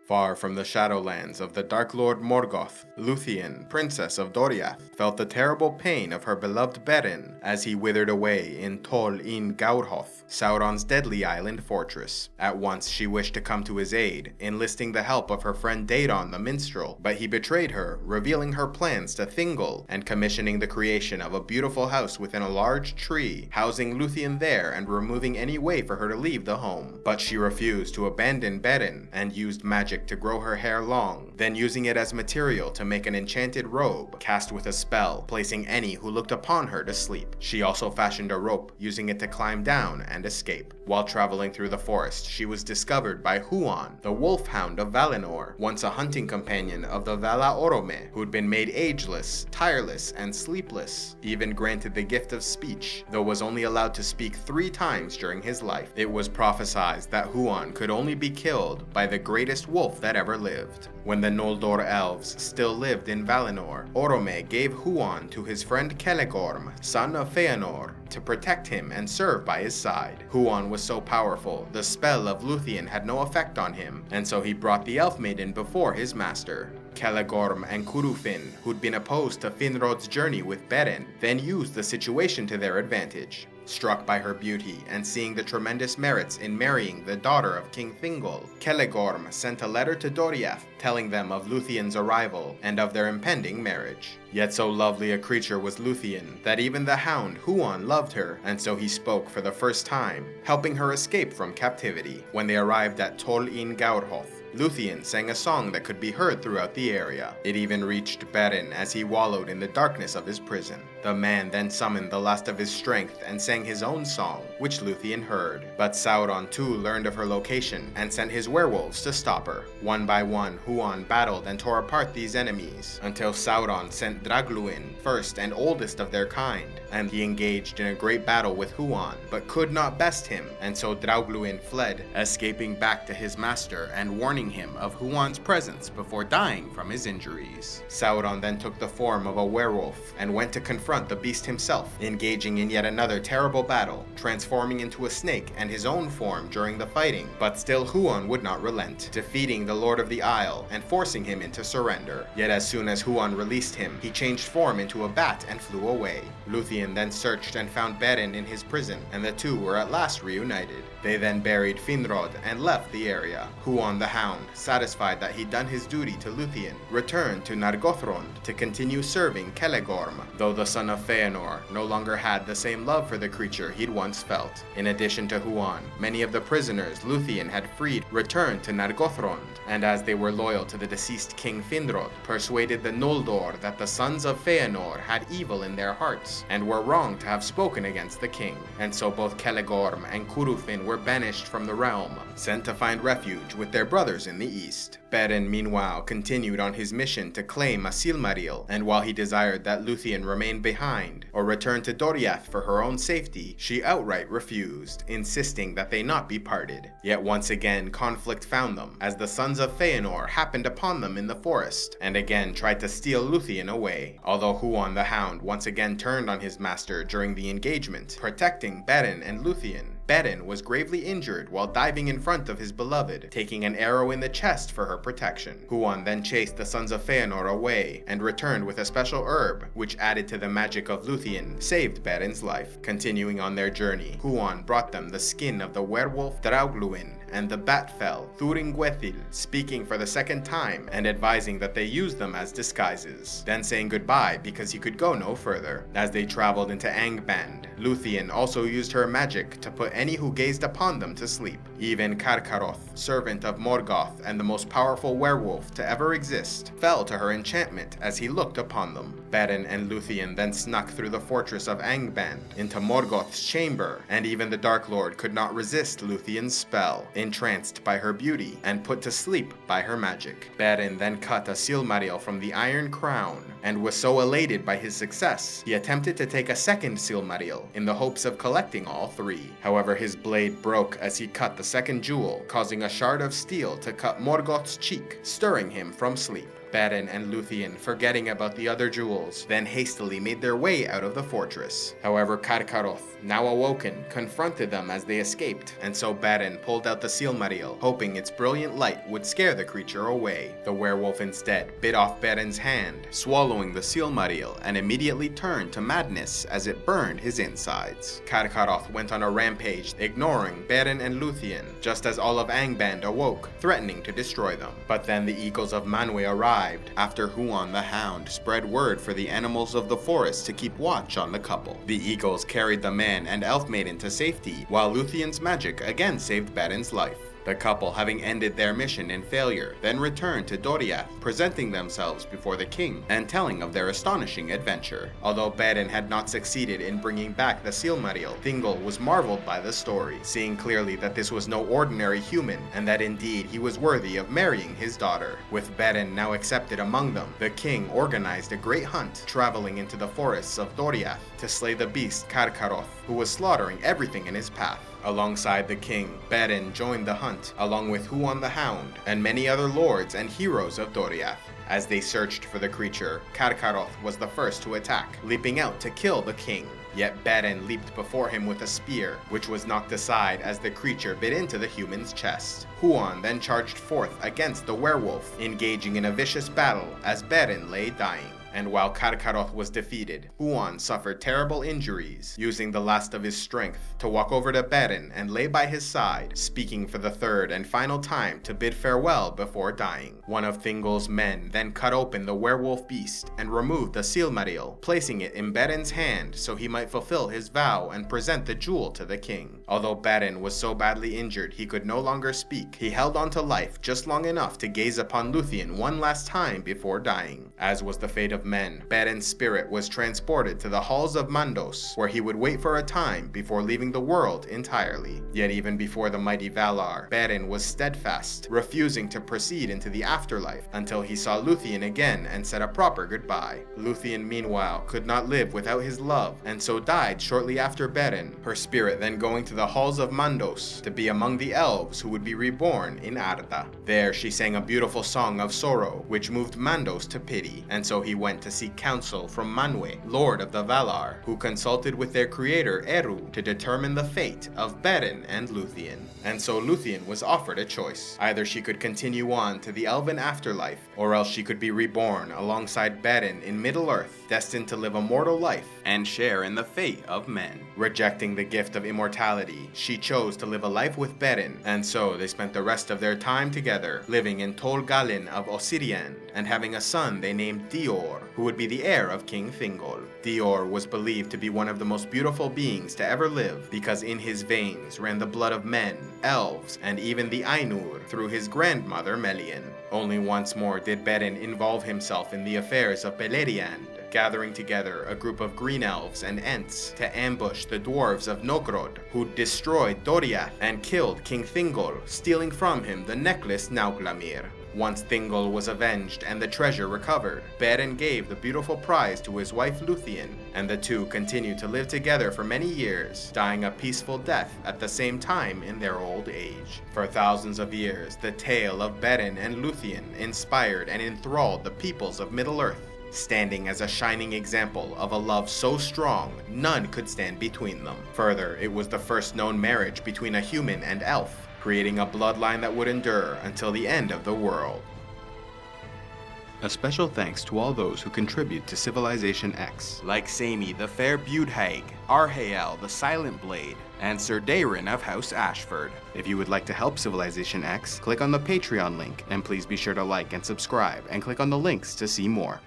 Far from the Shadowlands of the Dark Lord Morgoth, Lúthien, Princess of Doriath, felt the terrible pain of her beloved Beren as he withered away in Tol in Gaurhoth, Sauron's deadly island fortress. At once she wished to come to his aid, enlisting the help of her friend Daedon the minstrel, but he betrayed her, revealing her plans to Thingol and commissioning the creation of a beautiful house within a large tree, housing Lúthien there and removing any way for her to leave the home. But she refused to abandon Beren and used magic to grow her hair long, then using it as material to make an enchanted robe, cast with a spell, placing any who looked upon her to sleep. She also fashioned a rope, using it to climb down and escape. While traveling through the forest, she was discovered by Huan, the wolfhound of Valinor, once a hunting companion of the Vala Orome, who'd been made ageless, tireless, and sleepless, even granted the gift of speech, though was only allowed to speak 3 times during his life. It was prophesied that Huan could only be killed by the greatest wolf that ever lived. When the Noldor elves still lived in Valinor, Orome gave Huan to his friend Celegorm, son of Feanor, to protect him and serve by his side. Huan was so powerful, the spell of Lúthien had no effect on him, and so he brought the Elf Maiden before his master. Celegorm and Curufin, who'd been opposed to Finrod's journey with Beren, then used the situation to their advantage. Struck by her beauty and seeing the tremendous merits in marrying the daughter of King Thingol, Celegorm sent a letter to Doriath telling them of Lúthien's arrival and of their impending marriage. Yet so lovely a creature was Lúthien that even the hound Huan loved her, and so he spoke for the first time, helping her escape from captivity. When they arrived at Tol in Gaurhoth, Lúthien sang a song that could be heard throughout the area. It even reached Beren as he wallowed in the darkness of his prison. The man then summoned the last of his strength and sang his own song, which Lúthien heard. But Sauron too learned of her location and sent his werewolves to stop her. One by one, Huan battled and tore apart these enemies, until Sauron sent Dragluin, first and oldest of their kind, and he engaged in a great battle with Huan, but could not best him, and so Draugluin fled, escaping back to his master and warning him of Huan's presence before dying from his injuries. Sauron then took the form of a werewolf and went to confront the beast himself, engaging in yet another terrible battle, transforming into a snake and his own form during the fighting, but still Huan would not relent, defeating the Lord of the Isle and forcing him into surrender. Yet as soon as Huan released him, he changed form into a bat and flew away. Lúthien then searched and found Beren in his prison, and the two were at last reunited. They then buried Finrod and left the area. Huan the Hound, satisfied that he'd done his duty to Lúthien, returned to Nargothrond to continue serving Celegorm, though the son of Feanor no longer had the same love for the creature he'd once felt. In addition to Huan, many of the prisoners Lúthien had freed returned to Nargothrond, and as they were loyal to the deceased King Finrod, persuaded the Noldor that the sons of Feanor had evil in their hearts, and were wrong to have spoken against the king. And so both Celegorm and Curufin were banished from the realm, sent to find refuge with their brothers in the east. Beren meanwhile continued on his mission to claim a Silmaril, and while he desired that Lúthien remain behind, or return to Doriath for her own safety, she outright refused, insisting that they not be parted. Yet once again conflict found them, as the sons of Feanor happened upon them in the forest, and again tried to steal Lúthien away, although Huan the Hound once again turned on his master during the engagement, protecting Beren and Lúthien. Beren was gravely injured while diving in front of his beloved, taking an arrow in the chest for her protection. Huan then chased the sons of Feanor away, and returned with a special herb, which added to the magic of Lúthien, saved Beren's life. Continuing on their journey, Huan brought them the skin of the werewolf Draugluin, and the Batfell, Thuringwethil, speaking for the second time and advising that they use them as disguises, then saying goodbye because he could go no further. As they traveled into Angband, Lúthien also used her magic to put any who gazed upon them to sleep. Even Karkaroth, servant of Morgoth and the most powerful werewolf to ever exist, fell to her enchantment as he looked upon them. Beren and Lúthien then snuck through the fortress of Angband into Morgoth's chamber, and even the Dark Lord could not resist Lúthien's spell, entranced by her beauty and put to sleep by her magic. Beren then cut a Silmaril from the Iron Crown, and was so elated by his success, he attempted to take a second Silmaril in the hopes of collecting all 3. However, his blade broke as he cut the second jewel, causing a shard of steel to cut Morgoth's cheek, stirring him from sleep. Beren and Lúthien, forgetting about the other jewels, then hastily made their way out of the fortress. However, Carcharoth, now awoken, confronted them as they escaped, and so Beren pulled out the Silmaril, hoping its brilliant light would scare the creature away. The werewolf instead bit off Beren's hand, swallowing the Silmaril, and immediately turned to madness as it burned his insides. Carcharoth went on a rampage, ignoring Beren and Lúthien, just as all of Angband awoke, threatening to destroy them. But then the eagles of Manwë arrived, after Huan the Hound spread word for the animals of the forest to keep watch on the couple. The eagles carried the man and Elf Maiden to safety, while Lúthien's magic again saved Beren's life. The couple, having ended their mission in failure, then returned to Doriath, presenting themselves before the king and telling of their astonishing adventure. Although Beren had not succeeded in bringing back the Silmaril, Thingol was marveled by the story, seeing clearly that this was no ordinary human and that indeed he was worthy of marrying his daughter. With Beren now accepted among them, the king organized a great hunt, traveling into the forests of Doriath to slay the beast Carcharoth, who was slaughtering everything in his path. Alongside the king, Beren joined the hunt, along with Huan the Hound, and many other lords and heroes of Doriath. As they searched for the creature, Carcharoth was the first to attack, leaping out to kill the king. Yet Beren leaped before him with a spear, which was knocked aside as the creature bit into the human's chest. Huan then charged forth against the werewolf, engaging in a vicious battle as Beren lay dying. And while Carcharoth was defeated, Huan suffered terrible injuries, using the last of his strength to walk over to Beren and lay by his side, speaking for the third and final time to bid farewell before dying. One of Thingol's men then cut open the werewolf beast and removed the Silmaril, placing it in Beren's hand so he might fulfill his vow and present the jewel to the king. Although Beren was so badly injured he could no longer speak, he held on to life just long enough to gaze upon Lúthien one last time before dying. As was the fate of men, Beren's spirit was transported to the halls of Mandos, where he would wait for a time before leaving the world entirely. Yet even before the mighty Valar, Beren was steadfast, refusing to proceed into the afterlife until he saw Lúthien again and said a proper goodbye. Lúthien, meanwhile, could not live without his love, and so died shortly after Beren, her spirit then going to the halls of Mandos to be among the elves who would be reborn in Arda. There she sang a beautiful song of sorrow, which moved Mandos to pity, and so he went to seek counsel from Manwë, lord of the Valar, who consulted with their creator Eru to determine the fate of Beren and Lúthien. And so Lúthien was offered a choice. Either she could continue on to the elven afterlife, or else she could be reborn alongside Beren in Middle-earth, destined to live a mortal life and share in the fate of men. Rejecting the gift of immortality, she chose to live a life with Beren, and so they spent the rest of their time together, living in Tol Galen of Osirian, and having a son they named Dior, who would be the heir of King Thingol. Dior was believed to be one of the most beautiful beings to ever live, because in his veins ran the blood of men, elves, and even the Ainur through his grandmother Melian. Only once more did Beren involve himself in the affairs of Beleriand, gathering together a group of green elves and ents to ambush the dwarves of Nogrod, who destroyed Doriath and killed King Thingol, stealing from him the necklace Nauglamir. Once Thingol was avenged and the treasure recovered, Beren gave the beautiful prize to his wife Lúthien, and the two continued to live together for many years, dying a peaceful death at the same time in their old age. For thousands of years, the tale of Beren and Lúthien inspired and enthralled the peoples of Middle-earth, standing as a shining example of a love so strong none could stand between them. Further, it was the first known marriage between a human and elf, creating a bloodline that would endure until the end of the world. A special thanks to all those who contribute to Civilization X, like Sami the Fair Budhaig, Arhael the Silent Blade, and Sir Daeron of House Ashford. If you would like to help Civilization X, click on the Patreon link, and please be sure to like and subscribe, and click on the links to see more.